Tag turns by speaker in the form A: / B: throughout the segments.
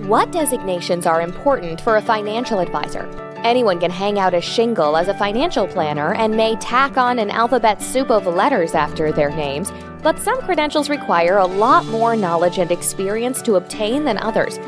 A: What designations are important for a financial advisor? Anyone can hang out a shingle as a financial planner and may tack on an alphabet soup of letters after their names, but some credentials require a lot more knowledge and experience to obtain than others.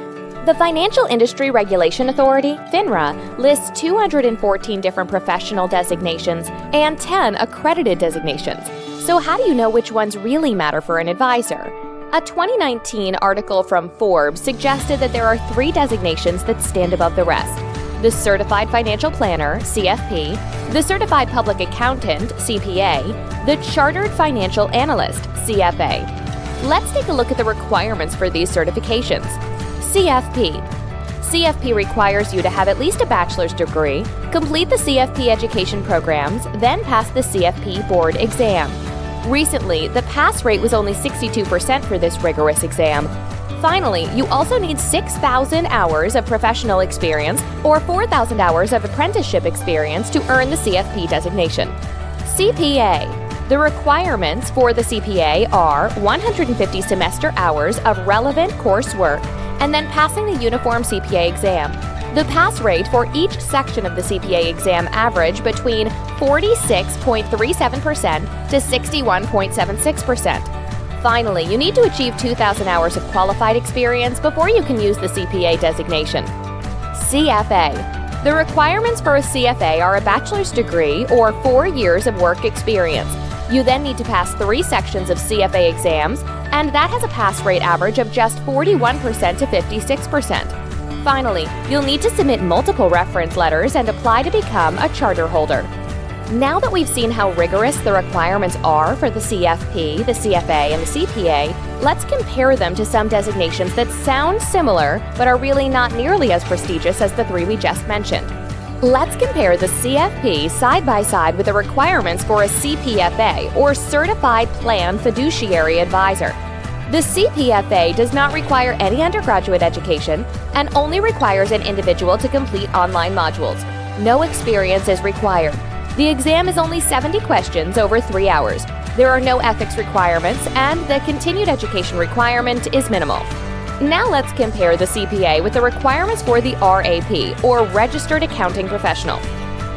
A: The Financial Industry Regulation Authority, FINRA, lists 214 different professional designations and 10 accredited designations. So how do you know which ones really matter for an advisor? A 2019 article from Forbes suggested that there are 3 designations that stand above the rest: the Certified Financial Planner, CFP, the Certified Public Accountant, CPA, the Chartered Financial Analyst, CFA. Let's take a look at the requirements for these certifications. CFP. CFP requires you to have at least a bachelor's degree, complete the CFP education programs, then pass the CFP board exam. Recently, the pass rate was only 62% for this rigorous exam. Finally, you also need 6,000 hours of professional experience or 4,000 hours of apprenticeship experience to earn the CFP designation. CPA. The requirements for the CPA are 150 semester hours of relevant coursework and then passing the uniform CPA exam. The pass rate for each section of the CPA exam average between 46.37% to 61.76%. Finally, you need to achieve 2,000 hours of qualified experience before you can use the CPA designation. CFA. The requirements for a CFA are a bachelor's degree or 4 years of work experience. You then need to pass 3 sections of CFA exams, and that has a pass rate average of just 41% to 56%. Finally, you'll need to submit multiple reference letters and apply to become a charter holder. Now that we've seen how rigorous the requirements are for the CFP, the CFA, and the CPA, let's compare them to some designations that sound similar but are really not nearly as prestigious as the 3 we just mentioned. Let's compare the CFP side by side with the requirements for a CPFA, or Certified Plan Fiduciary Advisor. The CPFA does not require any undergraduate education and only requires an individual to complete online modules. No experience is required. The exam is only 70 questions over 3 hours. There are no ethics requirements, and the continued education requirement is minimal. Now let's compare the CPA with the requirements for the RAP, or Registered Accounting Professional.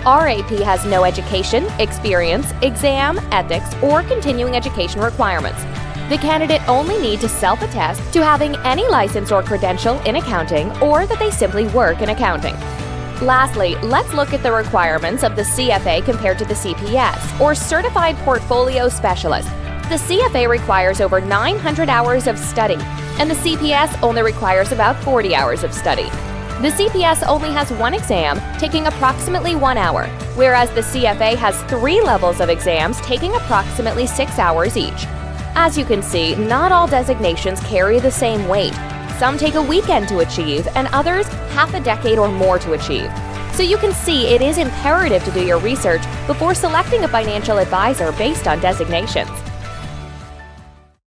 A: RAP has no education, experience, exam, ethics, or continuing education requirements. The candidate only needs to self-attest to having any license or credential in accounting, or that they simply work in accounting. Lastly, let's look at the requirements of the CFA compared to the CPS, or Certified Portfolio Specialist. The CFA requires over 900 hours of study, and the CPS only requires about 40 hours of study. The CPS only has 1 exam, taking approximately 1 hour, whereas the CFA has 3 levels of exams taking approximately 6 hours each. As you can see, not all designations carry the same weight. Some take a weekend to achieve, and others half a decade or more to achieve. So you can see it is imperative to do your research before selecting a financial advisor based on designations.